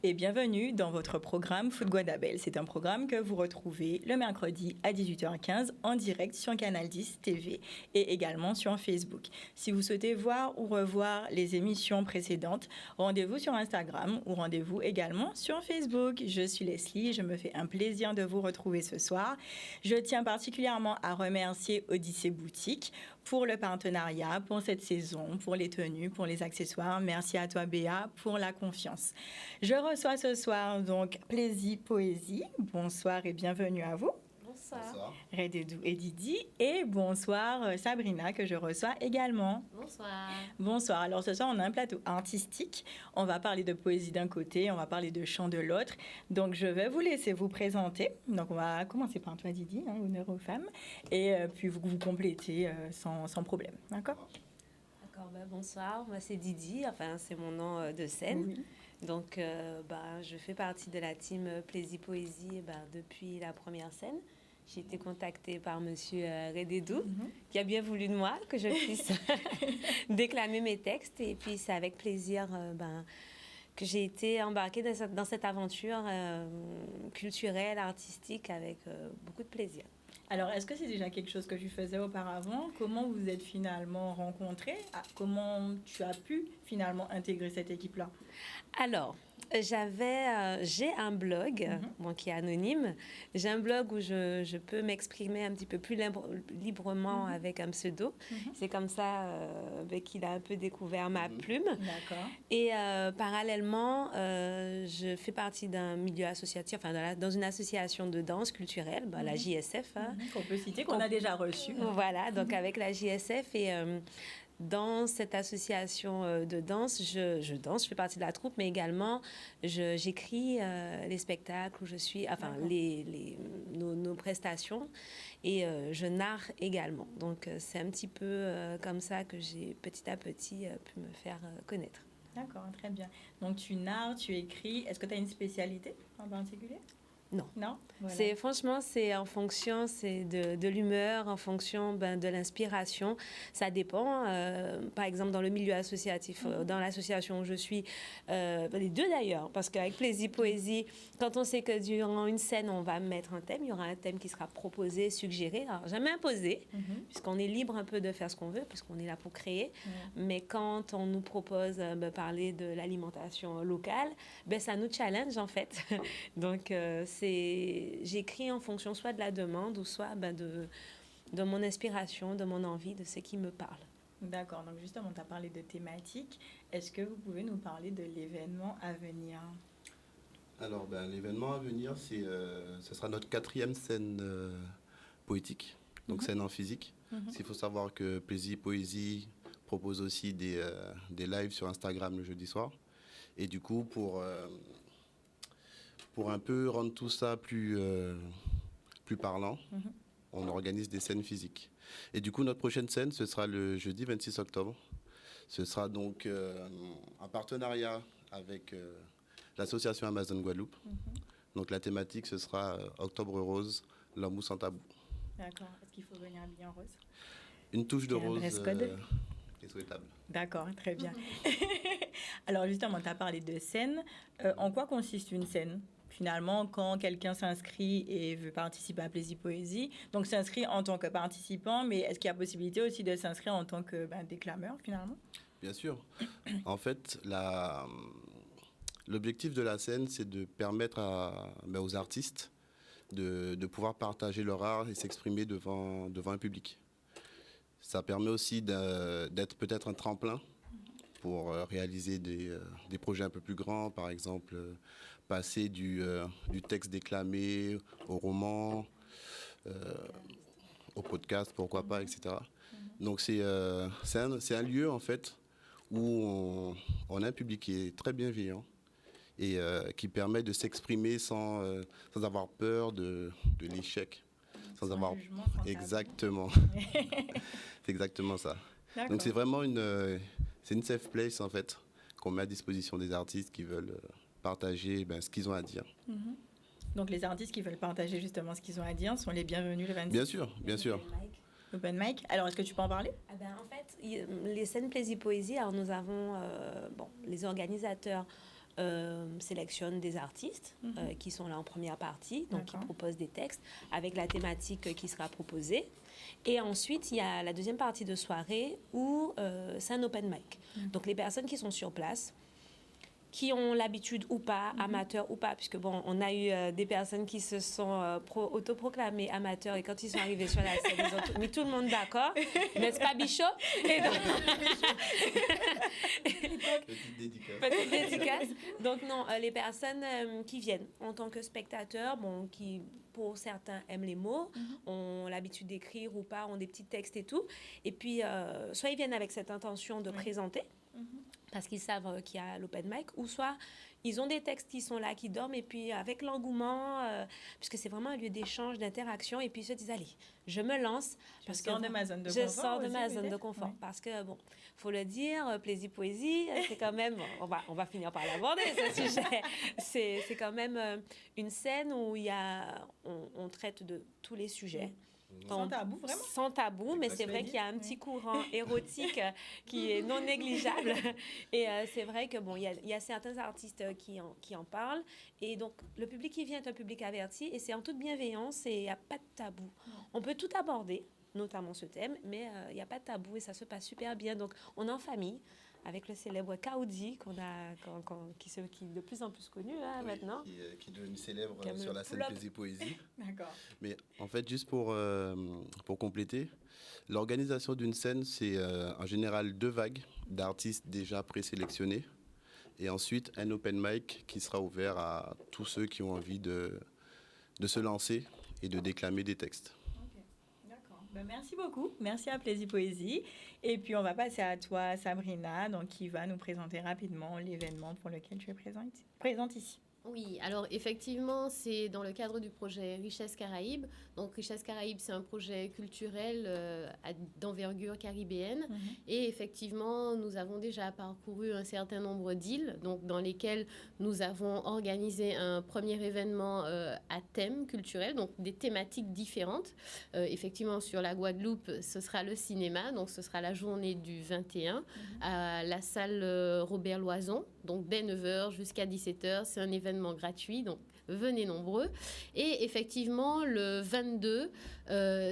et bienvenue dans votre programme Food Guadabel. C'est un programme que vous retrouvez le mercredi à 18h15 en direct sur Canal 10 TV et également sur Facebook. Si vous souhaitez voir ou revoir les émissions précédentes, rendez-vous sur Instagram ou rendez-vous également sur Facebook. Je suis Leslie et je me fais un plaisir de vous retrouver ce soir. Je tiens particulièrement à remercier Odyssée Boutique pour le partenariat, pour cette saison, pour les tenues, pour les accessoires. Merci à toi, Béa, pour la confiance. Je reçois ce soir donc Plaisir Poésie. Bonsoir et bienvenue à vous. Bonsoir. Rededou et Didi. Et bonsoir Sabrina, que je reçois également. Bonsoir. Bonsoir. Alors ce soir, on a un plateau artistique. On va parler de poésie d'un côté, on va parler de chant de l'autre. Donc je vais vous laisser vous présenter. Donc on va commencer par toi, Didi, honneur aux femmes. Et puis vous complétez sans problème. D'accord ? D'accord, bonsoir. Moi, c'est Didi. Enfin, c'est mon nom de scène. Oui. Donc, je fais partie de la team Plaisir Poésie depuis la première scène. J'ai été contactée par monsieur Rededou, qui a bien voulu de moi que je puisse déclamer mes textes. Et puis, c'est avec plaisir que j'ai été embarquée dans cette aventure culturelle, artistique, avec beaucoup de plaisir. Alors, est-ce que c'est déjà quelque chose que tu faisais auparavant? Comment vous êtes finalement rencontrés? Comment tu as pu finalement intégrer cette équipe-là? Alors, j'ai un blog qui est anonyme. J'ai un blog où je peux m'exprimer un petit peu plus librement avec un pseudo. C'est comme ça qu'il a un peu découvert ma plume. D'accord. Et parallèlement, je fais partie d'un milieu associatif, dans une association de danse culturelle, la JSF. Qu'on peut citer, qu'on a déjà reçu. Voilà, donc avec la JSF et... dans cette association de danse, je danse, je fais partie de la troupe, mais également j'écris les spectacles où je suis, nos prestations, et je narre également. Donc c'est un petit peu comme ça que j'ai petit à petit pu me faire connaître. D'accord, très bien. Donc tu narres, tu écris. Est-ce que tu as une spécialité en particulier ? Non. Non, voilà. Franchement, c'est en fonction de l'humeur, en fonction de l'inspiration. Ça dépend. Par exemple, dans le milieu associatif, dans l'association où je suis, les deux d'ailleurs, parce qu'avec Plaisir Poésie, quand on sait que durant une scène, on va mettre un thème, il y aura un thème qui sera proposé, suggéré. Alors, jamais imposé, puisqu'on est libre un peu de faire ce qu'on veut, puisqu'on est là pour créer. Mais quand on nous propose parler de l'alimentation locale, ça nous challenge en fait. Donc, j'écris en fonction soit de la demande ou soit de mon inspiration, de mon envie, de ce qui me parle. D'accord, donc justement, tu as parlé de thématiques. Est-ce que vous pouvez nous parler de l'événement à venir ? Alors, l'événement à venir, ce sera notre 4e scène poétique, donc scène en physique. Il faut savoir que Plaisir Poésie propose aussi des lives sur Instagram le jeudi soir. Et du coup, pour un peu rendre tout ça plus parlant, on organise des scènes physiques. Et du coup, notre prochaine scène, ce sera le jeudi 26 octobre. Ce sera donc un partenariat avec l'association Amazon Guadeloupe. Donc la thématique, ce sera Octobre rose, l'amour sans tabou. D'accord. Est-ce qu'il faut venir habillé en rose ? Une touche de rose est souhaitable. D'accord, très bien. Alors justement, tu as parlé de scène. En quoi consiste une scène ? Finalement, quand quelqu'un s'inscrit et veut participer à Plaisir Poésie, donc s'inscrit en tant que participant, mais est-ce qu'il y a possibilité aussi de s'inscrire en tant que déclameur finalement ? Bien sûr. En fait, l'objectif de la scène, c'est de permettre aux artistes de pouvoir partager leur art et s'exprimer devant un public. Ça permet aussi d'être peut-être un tremplin pour réaliser des projets un peu plus grands, par exemple passer du texte déclamé au roman, au podcast, pourquoi pas, etc. Donc c'est un lieu en fait où on a un public qui est très bienveillant et qui permet de s'exprimer sans avoir peur de l'échec. Sans avoir jugement, sans exactement. C'est exactement ça. D'accord. Donc c'est vraiment une safe place en fait qu'on met à disposition des artistes qui veulent partager ce qu'ils ont à dire. Donc les artistes qui veulent partager justement ce qu'ils ont à dire sont les bienvenus le 26. Bien sûr, bien sûr. Open mic. Alors est-ce que tu peux en parler ? En fait, les scènes Plaisir Poésie, alors nous avons les organisateurs sélectionne des artistes qui sont là en première partie, donc qui proposent des textes avec la thématique qui sera proposée. Et ensuite, il y a la deuxième partie de soirée où c'est un open mic. Donc les personnes qui sont sur place, qui ont l'habitude ou pas, amateurs ou pas, puisque bon, on a eu des personnes qui se sont autoproclamées amateurs et quand ils sont arrivés sur la scène, ils ont mis tout le monde d'accord, n'est-ce pas Bichot? Et donc... Petite dédicace. Donc non, les personnes qui viennent en tant que spectateurs, bon, qui pour certains aiment les mots, ont l'habitude d'écrire ou pas, ont des petits textes et tout, et puis soit ils viennent avec cette intention de présenter, parce qu'ils savent qu'il y a l'open mic, ou soit ils ont des textes qui sont là, qui dorment, et puis avec l'engouement, puisque c'est vraiment un lieu d'échange, d'interaction, et puis ils se disent, allez, je me lance. Je sors de ma zone de confort. Je sors de ma zone de confort, parce que, bon, il faut le dire, Plaisir Poésie, c'est quand même, on va finir par l'aborder, ce sujet. C'est quand même une scène où on traite de tous les sujets. Sans tabou, vraiment. Sans tabou, mais c'est vrai qu'il y a un petit courant érotique qui est non négligeable. Et c'est vrai que bon, il y a certains artistes qui en parlent. Et donc, le public qui vient est un public averti et c'est en toute bienveillance et il n'y a pas de tabou. On peut tout aborder, notamment ce thème, mais il n'y a pas de tabou et ça se passe super bien. Donc, on est en famille avec le célèbre Kaoudi qui est de plus en plus connu maintenant. Qui est devenu célèbre sur la scène Plaisir Poésie. D'accord. Mais en fait, juste pour compléter, l'organisation d'une scène, c'est en général 2 vagues d'artistes déjà présélectionnés et ensuite un open mic qui sera ouvert à tous ceux qui ont envie de se lancer et de déclamer des textes. Merci beaucoup. Merci à Plaisir Poésie. Et puis, on va passer à toi, Sabrina, donc, qui va nous présenter rapidement l'événement pour lequel tu es présente ici. Oui, alors effectivement, c'est dans le cadre du projet Richesse Caraïbes. Donc, Richesse Caraïbes, c'est un projet culturel d'envergure caribéenne. Et effectivement, nous avons déjà parcouru un certain nombre d'îles, donc dans lesquelles nous avons organisé un premier événement à thème culturel, donc des thématiques différentes. Effectivement, sur la Guadeloupe, ce sera le cinéma, donc ce sera la journée du 21 à la salle Robert Loison, donc dès 9h jusqu'à 17h. C'est un événement gratuit, donc venez nombreux. Et effectivement, le 22,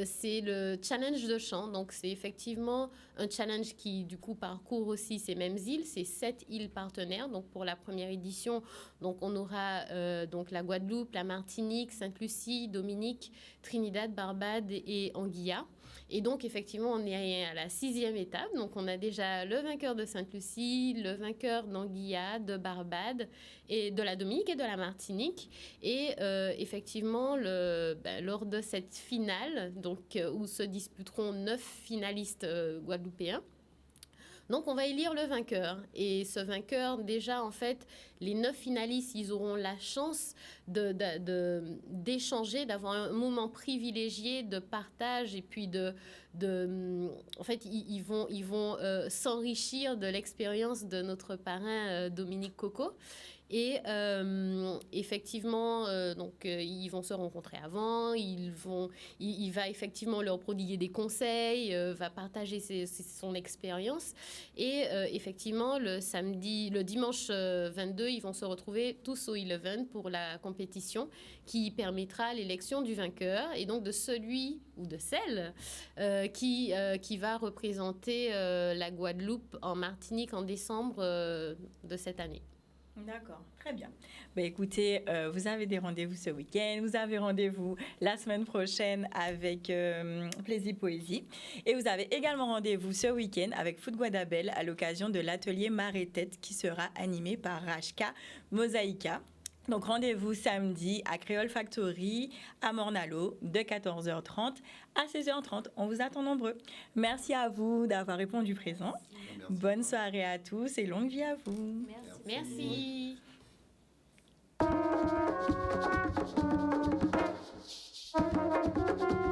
c'est le challenge de chant. Donc, c'est effectivement un challenge qui, du coup, parcourt aussi ces mêmes îles. C'est 7 îles partenaires. Donc, pour la première édition, donc, on aura donc la Guadeloupe, la Martinique, Sainte-Lucie, Dominique, Trinidad, Barbade et Anguilla. Et donc, effectivement, on est à la 6e étape. Donc, on a déjà le vainqueur de Sainte-Lucie, le vainqueur d'Anguilla, de Barbade, et de la Dominique et de la Martinique. Et effectivement, lors de cette finale, donc, où se disputeront 9 finalistes guadeloupéens, donc, on va élire le vainqueur. Et ce vainqueur, déjà, en fait, les 9 finalistes, ils auront la chance d'échanger, d'avoir un moment privilégié de partage et puis en fait, ils vont s'enrichir de l'expérience de notre parrain Dominique Coco. Et effectivement, ils vont se rencontrer avant, il va effectivement leur prodiguer des conseils, va partager son expérience. Et effectivement, le dimanche 22, ils vont se retrouver tous au Eleven pour la compétition qui permettra l'élection du vainqueur et donc de celui ou de celle qui va représenter la Guadeloupe en Martinique en décembre de cette année. D'accord, très bien. Écoutez, vous avez des rendez-vous ce week-end, vous avez rendez-vous la semaine prochaine avec Plaisir Poésie. Et vous avez également rendez-vous ce week-end avec Food Guadabel à l'occasion de l'atelier Marée Tête qui sera animé par Rachka Mosaïka. Donc, rendez-vous samedi à Créole Factory, à Mornalo, de 14h30 à 16h30. On vous attend nombreux. Merci à vous d'avoir répondu présent. Merci. Bonne soirée à tous et longue vie à vous. Merci. Merci.